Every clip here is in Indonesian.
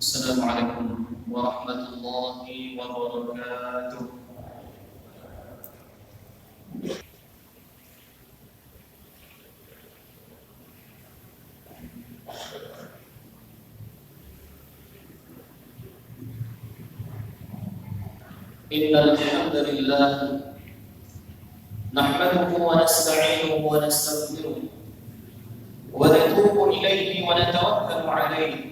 Assalamualaikum warahmatullahi wabarakatuh. Innal hamdalillah nahmaduhu wa nasta'inuhu wa nastaghfiruh wa natubu ilayhi wa natawakkalu alayhi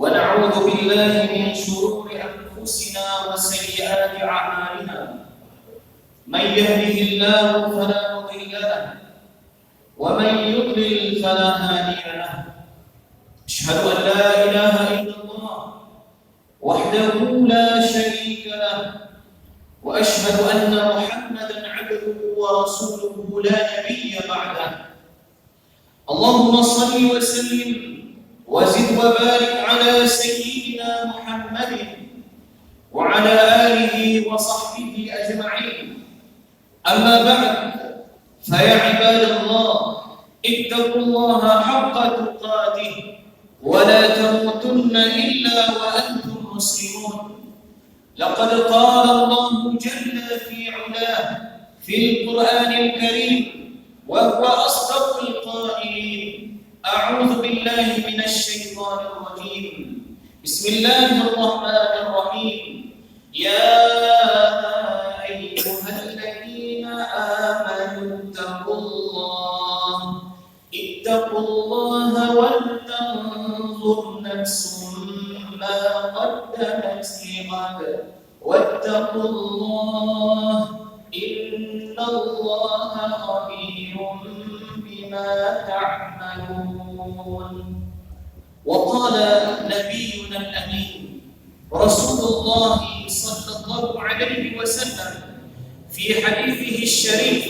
ونعوذ بالله من شرور أنفسنا وسيئات أعمالنا من يهده الله فلا مضل له ومن يضلل فلا هادي له أشهد أن لا إله إلا الله وحده لا شريك له وأشهد أن محمدا عبده ورسوله لا نبي بعده اللهم صل وسلم وزد وبارك على سيدنا محمد وعلى آله وصحبه أجمعين أما بعد فيا عباد الله اتقوا الله حق تقاته ولا تموتن إلا وأنتم مسلمون لقد قال الله جل في علاه في القرآن الكريم وهو أصدق القائلين أعوذ بالله من الشيطان الرجيم بسم الله الرحمن الرحيم يا أيها الذين آمنوا اتقوا الله ولتنظر نفس ما قدمت لغد واتقوا الله إن الله خبير بما تعملون وقال نبينا الأمين رسول الله صلى الله عليه وسلم في حديثه الشريف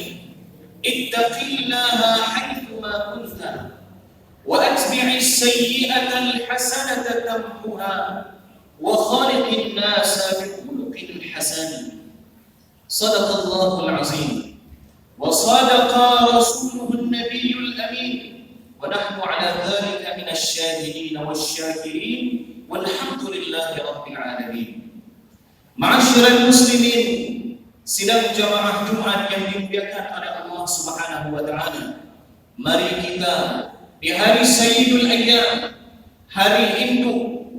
اتق الله حيثما كنت وأتبع السيئة الحسنة تمحها وخالق الناس بخلق حسن صدق الله العظيم وصدق رسوله النبي الأمين ونحن على ذلك من الشاهدين والشاكرين والحمد لله رب العالمين. معاشر المسlimin, sidang jamaah Jumat yang dimuliakan oleh Allah Subhanahu wa taala. Mari kita di hari Sayyidul Ayyam, hari induk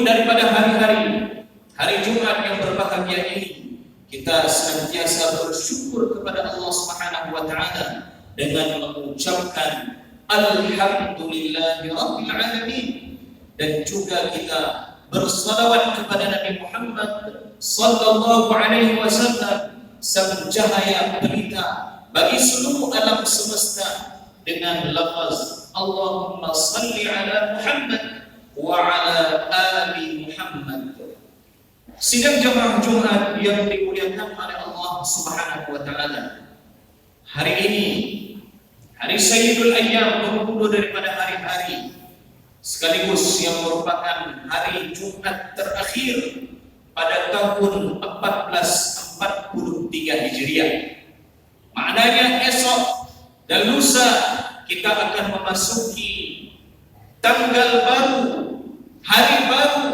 daripada hari-hari, hari Jumat yang berbahagia ini, kita senantiasa bersyukur kepada Allah Subhanahu wa taala dengan mengucapkan alhamdulillahi rabbil alamin, dan juga kita bersalawat kepada Nabi Muhammad sallallahu alaihi wasallam, sang cahaya pelita bagi seluruh alam semesta, dengan lafaz Allahumma salli ala Muhammad wa ala ali Muhammad. Sidang jamaah Jumat yang dimuliakan oleh Allah Subhanahu wa taala, hari ini hari Sayyidul Ayyam, bermula daripada hari-hari sekaligus yang merupakan hari Jumat terakhir pada tahun 1443 Hijriah. Maknanya esok dan lusa kita akan memasuki tanggal baru, hari baru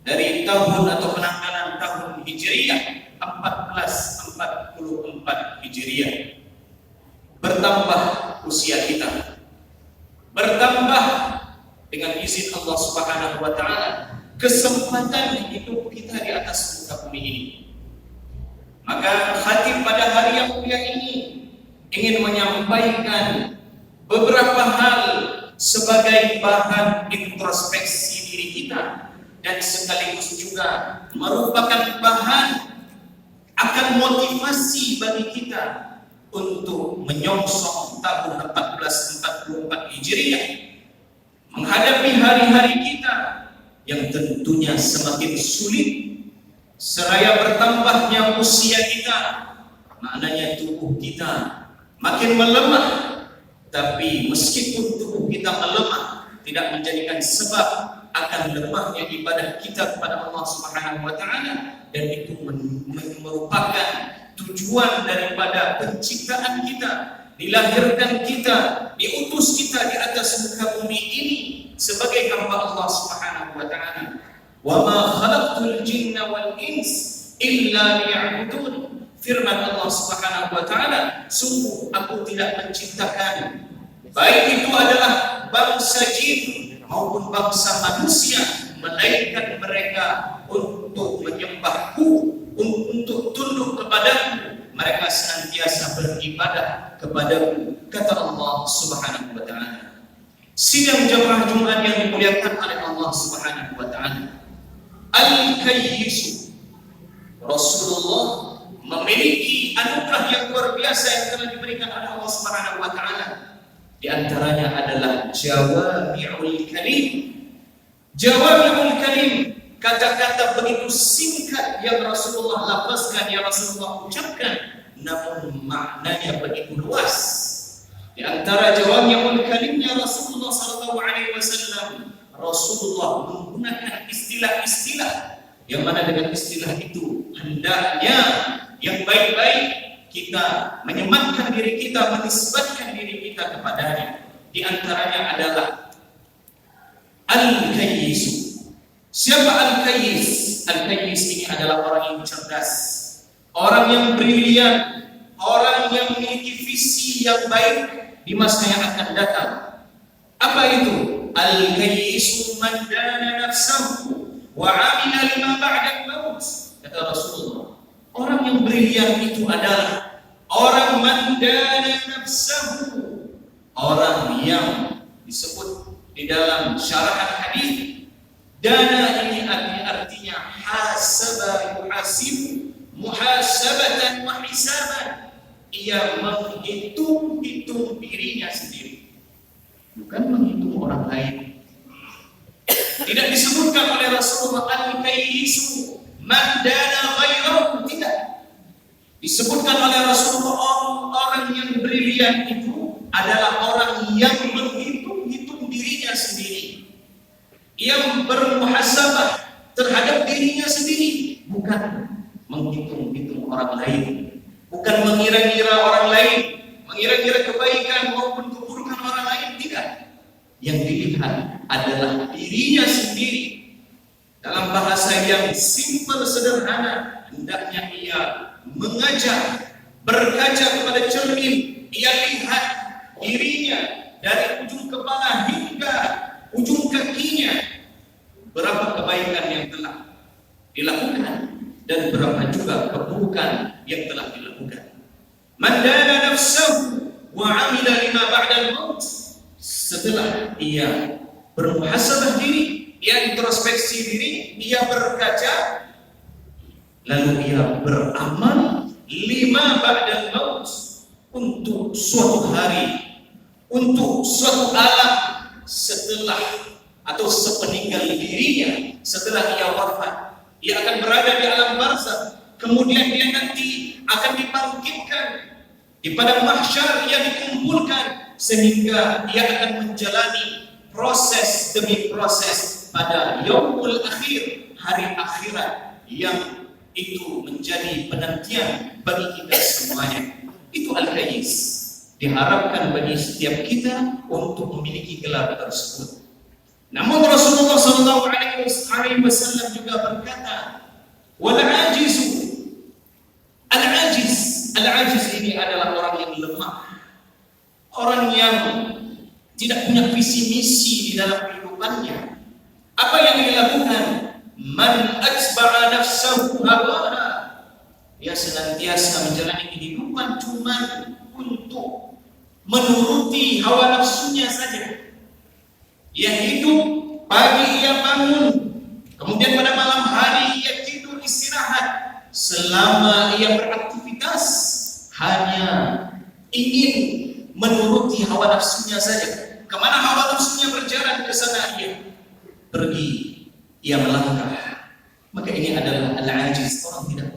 dari tahun atau penanggalan tahun Hijriah 1444 Hijriah. Bertambah usia kita, bertambah dengan izin Allah Subhanahu wa taala kesempatan hidup kita di atas muka bumi ini. Maka khatib pada hari yang mulia ini ingin menyampaikan beberapa hal sebagai bahan introspeksi diri kita, dan sekaligus juga merupakan bahan akan motivasi bagi kita untuk menyongsong tahun 1444 Hijriah, menghadapi hari-hari kita yang tentunya semakin sulit seraya bertambahnya usia kita. Maknanya tubuh kita makin melemah, tapi meskipun tubuh kita melemah tidak menjadikan sebab akan lemahnya ibadah kita kepada Allah Subhanahu wa taala, dan itu merupakan tujuan daripada penciptaan kita, dilahirkan kita, diutus kita di atas muka bumi ini sebagai hamba Allah Subhanahu wa taala. Wa ma khalaqtul jinna wal ins illa liya'budun. Firman Allah Subhanahu wa taala, sungguh aku tidak menciptakan baik itu adalah bangsa jin maupun bangsa manusia melainkan mereka untuk menyembahku, untuk tunduk kepadaku. Mereka senantiasa beribadah kepadaku, kata Allah Subhanahu wa taala. Sidang jamaah Jumat yang dimuliakan oleh Allah Subhanahu wa taala. Al-Kayyisu, Rasulullah memiliki anugerah yang luar biasa yang telah diberikan oleh Allah Subhanahu wa taala. Di antaranya adalah jawami'ul kalim. Jawami'ul kalim, kata-kata begitu singkat yang Rasulullah lafazkan, yang Rasulullah ucapkan, namun maknanya begitu luas. Di antara jawami'ul kalimnya Rasulullah sallallahu alaihi wasallam, Rasulullah menggunakan istilah-istilah yang mana dengan istilah itu hendaknya yang baik-baik kita menyematkan diri kita, menisbatkan diri kita kepadanya. Di antaranya adalah Al-Kayyis. Siapa Al-Kayyis? Al-Kayyis ini adalah orang yang cerdas, orang yang brilian, orang yang memiliki visi yang baik di masa yang akan datang. Apa itu? Al-Kayyisu man dana nafsahu wa 'amila lima ba'da al-maut. Kata Rasulullah, orang yang brilian itu adalah orang man dana nafsahu, orang yang disebut di dalam syarahan hadis, dana ini artinya hasaba yuhasibu, muhasabatan wa hisaban. Ia menghitung-hitung dirinya sendiri, bukan menghitung orang lain. Tidak disebutkan oleh Rasulullah al-kayyisu man dana ghairahu, tidak. Disebutkan oleh Rasulullah orang yang brilian itu adalah orang yang menghitung-hitung dirinya sendiri. Ia bermuhasabah terhadap dirinya sendiri, bukan menghitung-hitung orang lain. Bukan mengira-ngira orang lain, mengira-ngira kebaikan maupun keburukan orang lain, tidak. Yang dilihat adalah dirinya sendiri. Dalam bahasa yang simpel sederhana, hendaknya ia mengajar, berkaca kepada cermin, ia lihat dirinya dari ujung kepala hingga ujung kakinya, berapa kebaikan yang telah dilakukan dan berapa juga keburukan yang telah dilakukan. Man dana nafsahu wa 'amila lima ba'da al-maut. Setelah ia bermuhasabah diri, ia introspeksi diri, ia berkaca, lalu ia beramal lima ba'da al-maut, untuk suatu hari, untuk suatu alam setelah atau sepeninggal dirinya, setelah ia wafat. Ia akan berada di alam barzakh, kemudian dia nanti akan dibangkitkan di padang mahsyar, ia dikumpulkan sehingga ia akan menjalani proses demi proses pada yaumul akhir, hari akhirat yang itu menjadi penantian bagi kita semuanya. Itu Al-Kayyis. Diharapkan bagi setiap kita untuk memiliki gelar tersebut. Namun Rasulullah SAW juga berkata, wal ajizu. Al-ajiz ini adalah orang yang lemah, orang yang tidak punya visi misi di dalam kehidupannya. Apa yang dilakukan? Man atba'a nafsahu hawaha. Dia senantiasa menjalani kehidupan cuma untuk menuruti hawa nafsunya saja. Ia hidup, pagi ia bangun, kemudian pada malam hari ia tidur istirahat. Selama ia beraktivitas hanya ingin menuruti hawa nafsunya saja. Kemana hawa nafsunya berjalan, ke sana ia pergi, ia melangkah. Maka ini adalah al-ajiz, orang tidak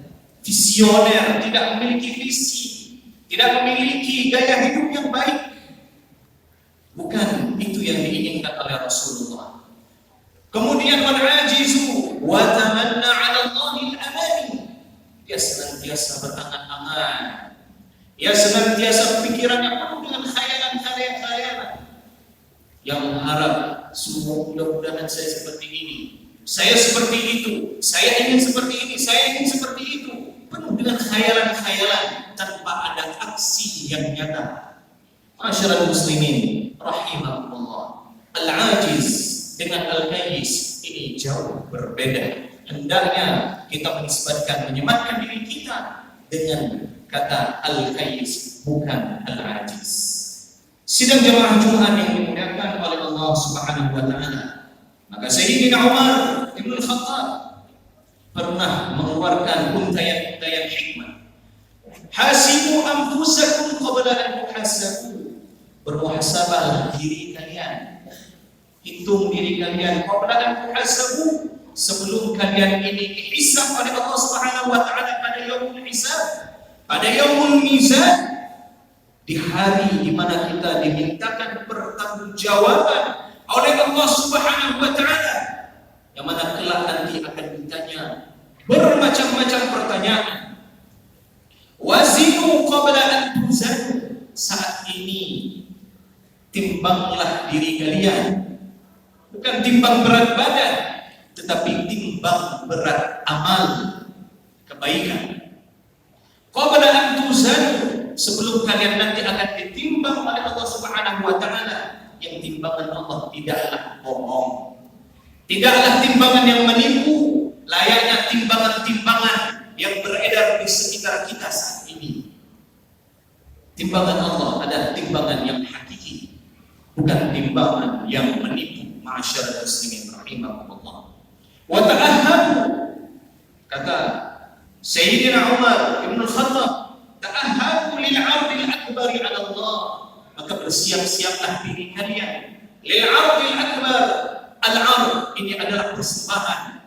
visioner, tidak memiliki visi, tidak memiliki gaya hidup yang baik. Bukan itu yang diinginkan oleh Rasulullah. Kemudian wal-ajizu wa tamanna 'ala Allahil amani. Dia senantiasa berangan-angan. Dia senantiasa pikirannya penuh dengan khayalan-khayalan yang mengharap semua mudah-mudahan saya seperti ini, saya seperti itu, saya ingin seperti ini, saya ingin seperti itu, penuh dengan khayalan-khayalan tanpa ada aksi yang nyata. Masyarakat muslimin rahimahullah, al-ajiz dengan al-kayis ini jauh berbeda. Hendaknya kita menisbatkan, menyematkan diri kita dengan kata al-kayis, bukan al-ajiz. Sidang jamaah Jumat yang dimuliakan oleh Allah Subhanahu wa taala, maka Sayyidina Umar Ibn Khattab pernah mengeluarkan untayan-untayan hikmah. Hasibu anfusakum qabla an tuhasabu. Bermuhasabah diri kalian, hitung diri kalian qabla an tuhasabu, sebelum kalian ini dihisab oleh Allah Subhanahu wa taala pada yaumul hisab, pada yaumul mizan, di hari di mana kita dimintakan pertanggungjawaban oleh Allah Subhanahu wa taala, yang mana kelak nanti akan ditanya bermacam-macam pertanyaan. Wazinu qabla an tuzanu. Saat ini timbanglah diri kalian, bukan timbang berat badan, tetapi timbang berat amal kebaikan. Qabla an tuzanu, sebelum kalian nanti akan ditimbang oleh Allah Subhanahu wa taala, yang timbangan Allah tidaklah bohong, tidaklah timbangan yang menipu, layaknya timbangan-timbangan yang beredar di sekitar kita saat ini. Timbangan Allah adalah timbangan yang hakiki, bukan timbangan yang menipu. Ma'asyiral muslimin rahimahumullah. Wa ta'ahhabu, kata Sayyidina Umar Ibn Khattab, ta'ahhabu lil 'ardil akbari 'ala Allah, maka bersiap-siaplah diri kalian lil 'ardil akbar. Al-'ard ini adalah persembahan,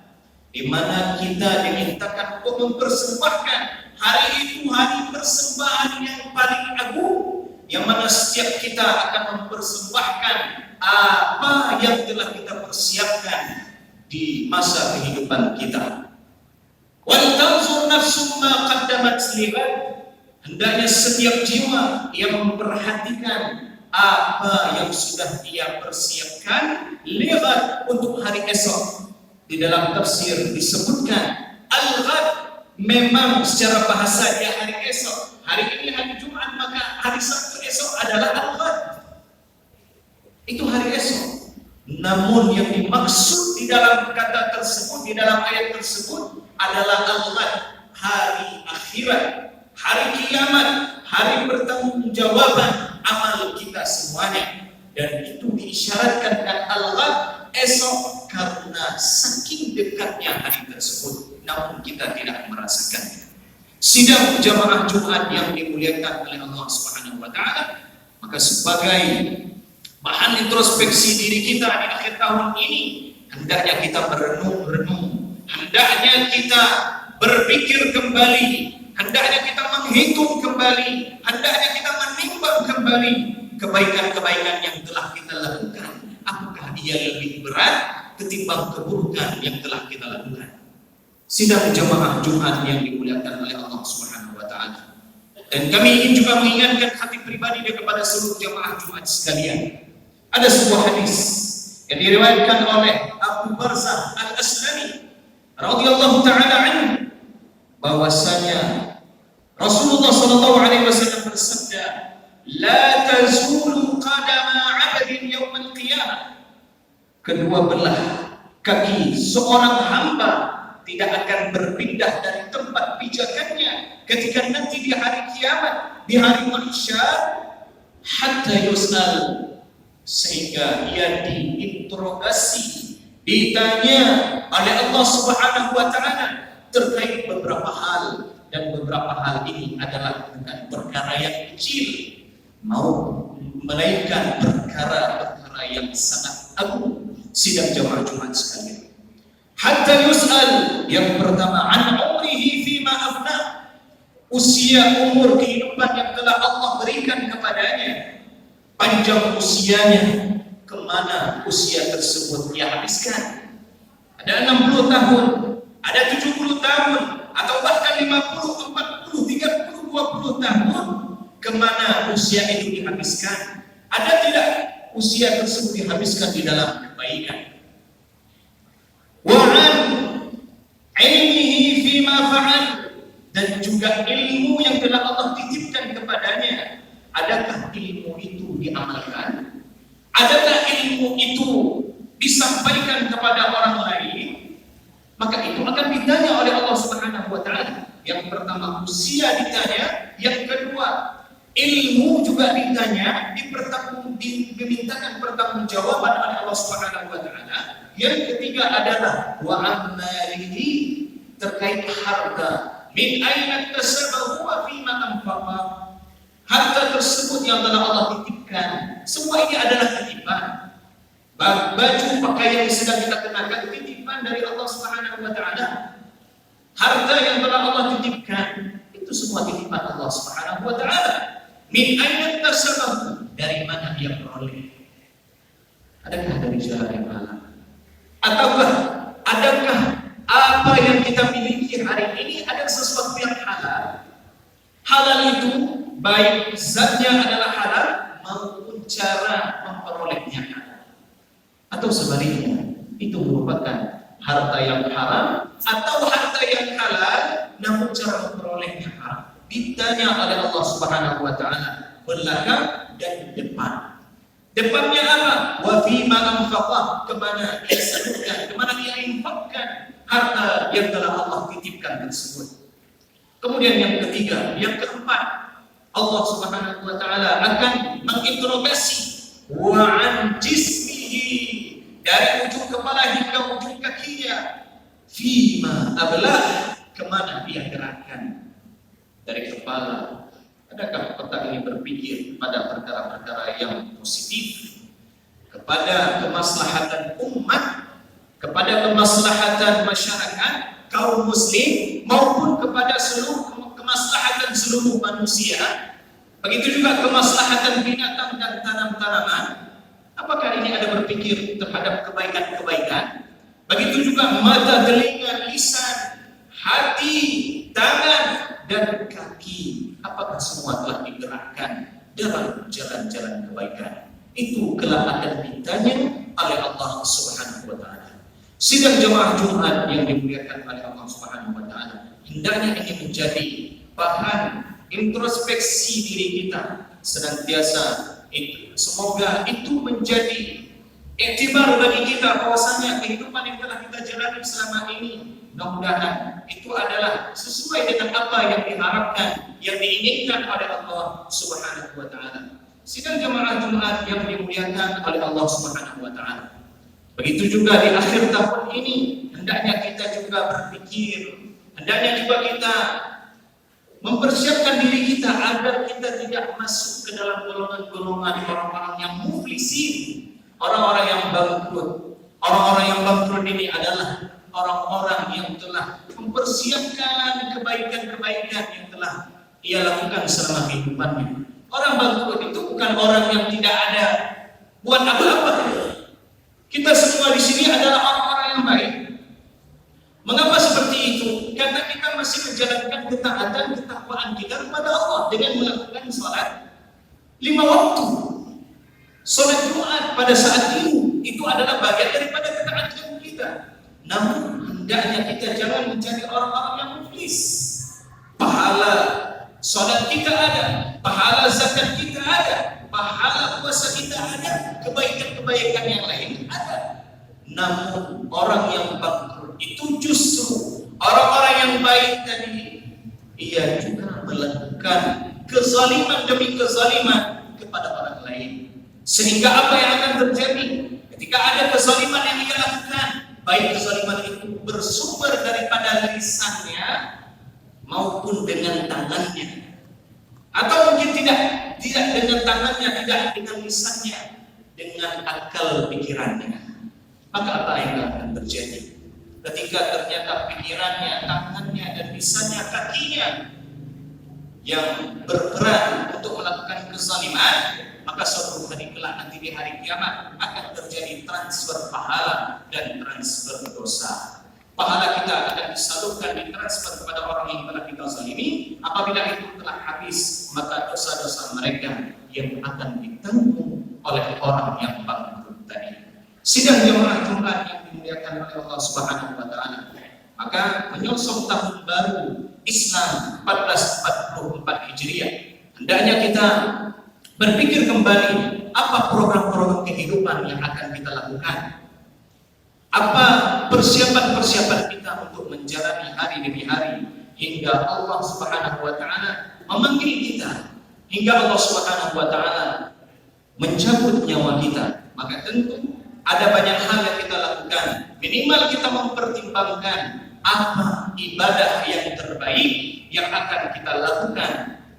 di mana kita dimintakan untuk mempersembahkan. Hari itu hari persembahan yang paling agung, yang mana setiap kita akan mempersembahkan apa yang telah kita persiapkan di masa kehidupan kita. Wal tanzur nafsum ma qaddamat lighad, hendaknya setiap jiwa yang memperhatikan apa yang sudah ia persiapkan lighad, untuk hari esok. Di dalam tafsir disebutkan al-ghad memang secara bahasa dia hari esok. Hari ini hari Jumat, maka hari Sabtu esok adalah al-ghad. Itu hari esok. Namun yang dimaksud di dalam kata tersebut, di dalam ayat tersebut adalah al-ghad, hari akhirat, hari kiamat, hari pertanggungjawaban amal kita semuanya. Dan itu diisyaratkan dengan al-ghad, esok, karena saking dekatnya hari tersebut, namun kita tidak merasakannya. Sidang jamaah Jumat yang dimuliakan oleh Allah Subhanahu wa taala, maka sebagai bahan introspeksi diri kita di akhir tahun ini, hendaknya kita merenung-renung, hendaknya kita berpikir kembali, hendaknya kita menghitung kembali, hendaknya kita menimbang kembali kebaikan-kebaikan yang telah kita lakukan. Apakah ia lebih berat ketimbang keburukan yang telah kita lakukan? Sidang jamaah Jumat yang dimuliakan oleh Allah Subhanahu wa taala. Dan kami ingin juga mengingatkan hati pribadi dan kepada seluruh jamaah Jumat sekalian. Ada sebuah hadis yang diriwayatkan oleh Abu Barzah Al-Aslami radhiyallahu taala anhu, bahwasanya Rasulullah sallallahu alaihi wasallam bersabda, "La tazulu qadama 'abdin yaumil qiyamah." Kedua belah kaki seorang hamba tidak akan berpindah dari tempat pijakannya ketika nanti di hari kiamat, di hari mahsyar, hatta yus'al, sehingga ia diinterogasi, ditanya oleh Allah Subhanahu wa taala terkait beberapa hal, dan beberapa hal ini adalah bukan perkara yang kecil, melainkan perkara-perkara yang sangat agung. Sidang jamaah Jumat sekalian, hatta yus'al, yang pertama, an umrihi fima afna, usia umur kehidupan yang telah Allah berikan kepadanya, panjang usianya, kemana usia tersebut ia habiskan. Ada 60 tahun, ada 70 tahun, atau bahkan 50, 40, 30, 20 tahun, kemana usia itu dihabiskan? Ada tidak usia tersebut dihabiskan di dalam kebaikan? kebaikan. Wa'an ilmihi fima fa'al, dan juga ilmu yang telah Allah titipkan kepadanya. Adakah ilmu itu diamalkan? Adakah ilmu itu disampaikan kepada orang lain? Maka itu akan ditanya oleh Allah Subhanahu wa taala. Yang pertama usia ditanya, yang kedua ilmu juga ditanya, dimintakan pertanggungjawaban oleh Allah Subhanahu wa taala. Yang ketiga adalah wa amalihi, terkait harta. Min aina kasabahu wa fima anfaqa. Harta tersebut yang telah Allah titipkan, semua ini adalah titipan. Baju pakaian yang sedang kita kenakan titipan dari Allah Subhanahu wa taala. Harta yang telah Allah titipkan itu semua titipan Allah Subhanahu wa taala. Min aina kasabahu, dari mana dia peroleh? Adakah dari jalan yang halal? Ataukah adakah apa yang kita miliki hari ini ada sesuatu yang halal? Halal itu baik zatnya adalah halal maupun cara memperolehnya halal. Atau sebaliknya, itu merupakan harta yang haram atau harta yang halal namun cara memperolehnya haram. Ditanya oleh Allah Subhanahu wa taala belakang dan depan. Depannya apa? Wa fima anfaqa, kemana dia salurkan, kemana dia infakkan harta yang telah Allah titipkan tersebut. Kemudian yang ketiga, yang keempat, Allah Subhanahu wa taala akan menginterogasi wa an jismihi, dari ujung kepala hingga ujung kakinya, fima ablah, kemana dia gerakkan. Dari kepala, adakah otak ini berpikir pada perkara-perkara yang positif, kepada kemaslahatan umat, kepada kemaslahatan masyarakat kaum muslim, maupun kepada seluruh kemaslahatan seluruh manusia? Begitu juga kemaslahatan binatang dan tanam-tanaman. Apakah ini ada berpikir terhadap kebaikan-kebaikan? Begitu juga mata, telinga, lisan, hati, tangan, dan kaki. Apakah semua telah digerakkan dalam jalan-jalan kebaikan? Itu kelak akan ditanya oleh Allah Subhanahu wa taala. Sidang jemaah Jumat yang dimuliakan oleh Allah Subhanahu wa taala, hendaknya ini menjadi bahan introspeksi diri kita senantiasa. Semoga itu menjadi iktibar bagi kita bahwasanya kehidupan yang telah kita jalani selama ini, mudah-mudahan itu adalah sesuai dengan apa yang diharapkan, yang diinginkan oleh Allah Subhanahu wa taala. Sidang jemaah Jumat yang dimuliakan oleh Allah Subhanahu wa taala. Begitu juga di akhir tahun ini, hendaknya kita juga berpikir, hendaknya juga kita mempersiapkan diri kita agar kita tidak masuk ke dalam golongan-golongan orang-orang yang muflisin, orang-orang yang bangkrut. Orang-orang yang bangkrut ini adalah orang-orang yang telah mempersiapkan kebaikan-kebaikan yang telah ia lakukan selama kehidupannya. Orang bangkrut itu bukan orang yang tidak ada buat apa-apa. Kita semua di sini adalah orang-orang yang baik. Mengapa seperti itu? Karena kita masih menjalankan ketaatan, ketakwaan kita kepada Allah dengan melakukan sholat 5 waktu. Sholat Jumat pada saat itu adalah bagian daripada ketaatan kita. Namun hendaknya kita jangan menjadi orang-orang yang muflis. Pahala sholat kita ada, pahala zakat kita ada, pahala puasa kita ada, kebaikan-kebaikan yang lain ada. Namun orang yang bangkrut itu justru orang-orang yang baik tadi, ia juga melakukan kezaliman demi kezaliman kepada orang lain. Sehingga apa yang akan terjadi ketika ada kezaliman yang ia lakukan, baik kezaliman itu bersumber daripada lisannya maupun dengan tangannya, atau mungkin tidak dengan tangannya, tidak dengan lisannya, dengan akal pikirannya. Maka apa yang akan terjadi ketika ternyata pikirannya, tangannya, dan lisannya, kakinya yang berperan untuk melakukan kezaliman? Maka suatu hari kelak nanti di hari kiamat akan terjadi transfer pahala dan transfer dosa. Pahala kita akan disalurkan, ditransfer kepada orang yang telah kita zalimi. Apabila itu telah habis, maka dosa-dosa mereka yang akan ditanggung oleh orang yang bangkrut tadi. Sidang jemaah Jumat yang dimuliakan oleh Allah Subhanahu wa taala. Maka menyongsong tahun baru Islam 1444 Hijriah, hendaknya kita berpikir kembali apa program-program kehidupan yang akan kita lakukan. Apa persiapan-persiapan kita untuk menjalani hari demi hari hingga Allah Subhanahu wa taala memanggil kita, hingga Allah Subhanahu wa taala mencabut nyawa kita. Maka tentu ada banyak hal yang kita lakukan. Minimal kita mempertimbangkan apa ibadah yang terbaik yang akan kita lakukan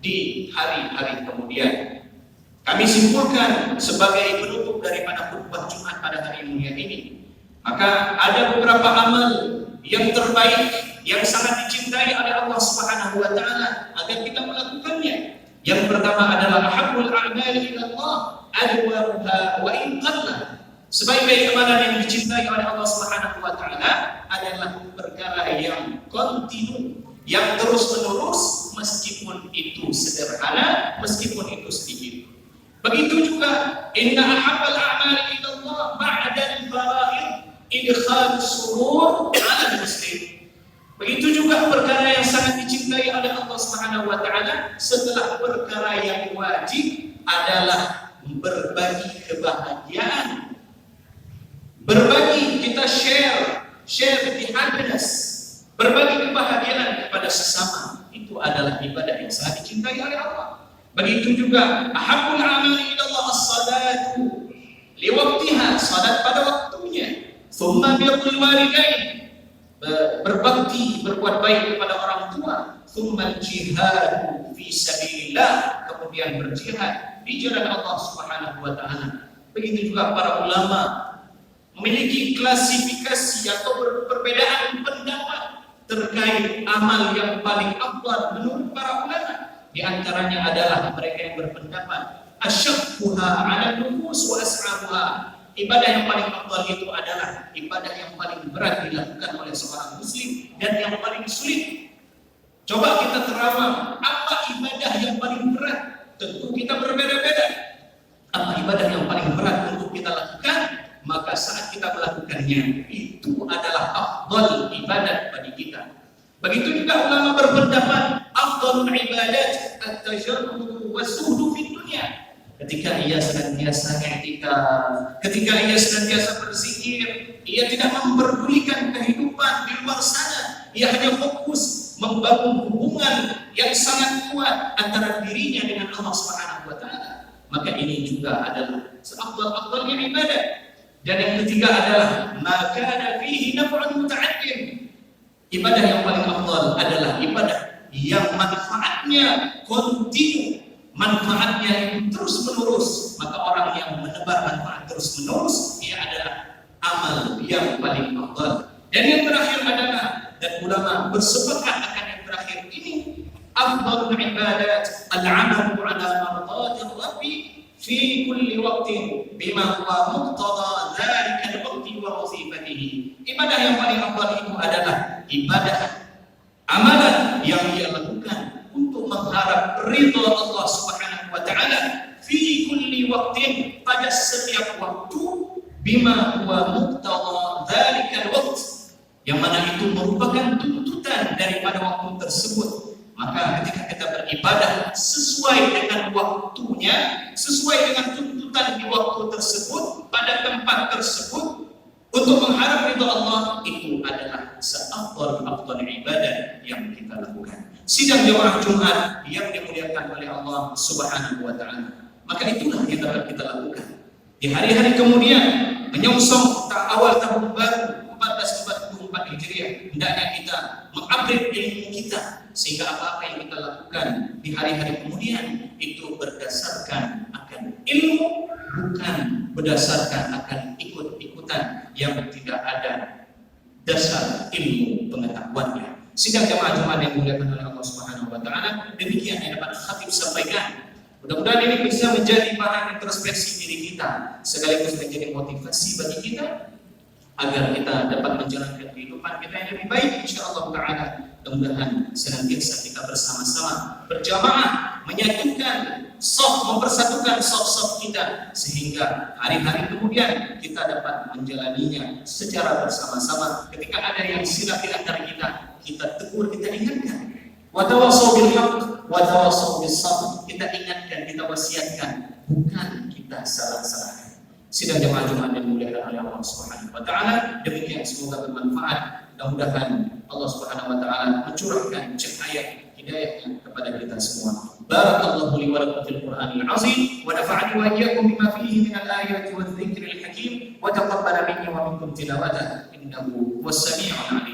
di hari-hari kemudian. Kami simpulkan sebagai penutup daripada khutbah Jumat pada hari mulia ini, maka ada beberapa amal yang terbaik yang sangat dicintai oleh Allah Subhanahu wa taala agar kita melakukannya. Yang pertama adalah ahabbul a'mali ila Allah adwamuha wa in qalla. Sebaik-baik amalan yang dicintai oleh Allah Subhanahu wa taala adalah perkara yang kontinu, yang terus-menerus, meskipun itu sederhana, meskipun itu sedikit. Begitu juga inna ahabbal a'mali ila Allah ba'da al-fara'id idkhalus surur 'ala al-muslim. Begitu juga perkara yang sangat dicintai oleh Allah Subhanahu wa taala setelah perkara yang wajib adalah berbagi kebahagiaan. Berbagi, kita share the happiness, berbagi kebahagiaan kepada sesama, itu adalah ibadah yang sangat dicintai oleh Allah. Begitu juga ahabbul amali ila Allah as-salatu liwaqtiha, salat pada waktunya. Tsumma birrul walidain, berbakti, berbuat baik kepada orang tua. Tsumma jihad fi sabilillah, kemudian berjihad di jalan Allah Subhanahu wa taala. Begitu juga para ulama memiliki klasifikasi atau perbedaan pendapat terkait amal yang paling afdal menurut para ulama. Di antaranya adalah mereka yang berpendapat asyaqquha 'ala nufus wa as'abuha. Ibadah yang paling afdal itu adalah ibadah yang paling berat dilakukan oleh seorang muslim dan yang paling sulit. Coba kita terawang, apa ibadah yang paling berat? Tentu kita berbeda-beda. Apa ibadah yang paling berat untuk kita lakukan? Maka saat kita melakukannya, itu adalah afdal ibadat bagi kita. Begitu juga ulama berpendapat afdalul ibadat at-tajarrud wa zuhdu fid dunya. Ketika ia senantiasa i'tikaf, ketika ia senantiasa berzikir, ia tidak memperdulikan kehidupan di luar sana, ia hanya fokus membangun hubungan yang sangat kuat antara dirinya dengan Allah Subhanahu wa taala. Maka ini juga adalah seafdal-afdalnya ibadah. Dan yang ketiga adalah maka ada fihi naf'un muta'addim. Ibadah yang paling afdal adalah ibadah yang manfaatnya kontinu, manfaatnya itu terus menerus. Maka orang yang menebar manfaat terus menerus, ia adalah amal yang paling afdal. Dan yang terakhir adalah, dan ulama bersepakat akan yang terakhir ini, afdalul ibadat al-'amalu 'ala mardati rabbi fi kulli waqtin bima huwa muqtada dzalika al-waqti wa wazifatihi. Ibadah yang paling afdal itu adalah ibadah amalan yang ia lakukan untuk mengharap ridha Allah Subhanahu wa taala fi kulli waqtin, pada setiap waktu, bima huwa muqtada dzalika al-waqt, yang mana itu merupakan tuntutan daripada waktu tersebut. Maka ketika kita beribadah sesuai dengan waktunya, sesuai dengan tuntutan di waktu tersebut, pada tempat tersebut, untuk mengharap ridha Allah, itu adalah seafdal-afdal ibadah yang kita lakukan. Sidang jemaah Jumat yang dimuliakan oleh Allah Subhanahu wa taala. Maka itulah yang dapat kita lakukan. Di hari-hari kemudian menyongsong awal tahun baru 1444 Hijriah, hendaknya kita mengupgrade ilmu kita, sehingga apa-apa yang kita lakukan di hari-hari kemudian itu berdasarkan akan ilmu, bukan berdasarkan akan ikut-ikutan yang tidak ada dasar ilmu pengetahuannya. Sidang jemaah Jumat yang dimuliakan oleh Allah Subhanahu wa taala, demikian yang dapat khatib sampaikan. Mudah-mudahan ini bisa menjadi bahan introspeksi diri kita, sekaligus menjadi motivasi bagi kita agar kita dapat menjalankan kehidupan kita yang lebih baik insyaallah taala. Mudah-mudahan senantiasa kita bersama-sama berjamaah menyatukan mempersatukan soft kita sehingga hari-hari kemudian kita dapat menjalaninya secara bersama-sama. Ketika ada yang silap di antara kita tegur, kita ingatkan. Wa tawassaw bil haqq wa tawassaw bis sabr. Kita ingatkan, kita wasiatkan, bukan kita salah-salah. Sidang jemaah Jumat yang dimuliakan oleh Allah Subhanahu wa taala, demikian semoga bermanfaat. Mudah-mudahan Allah Subhanahu wa taala mencurahkan cahaya hidayahnya kepada kita semua. Barakallahu li wa lakum fil Qur'anil azim wa nafa'ani wa iyyakum bima fihi min al-ayati wadh-dhikril hakim wa taqabbala minni wa minkum tilawatahu innahu was-sami'ul 'alim.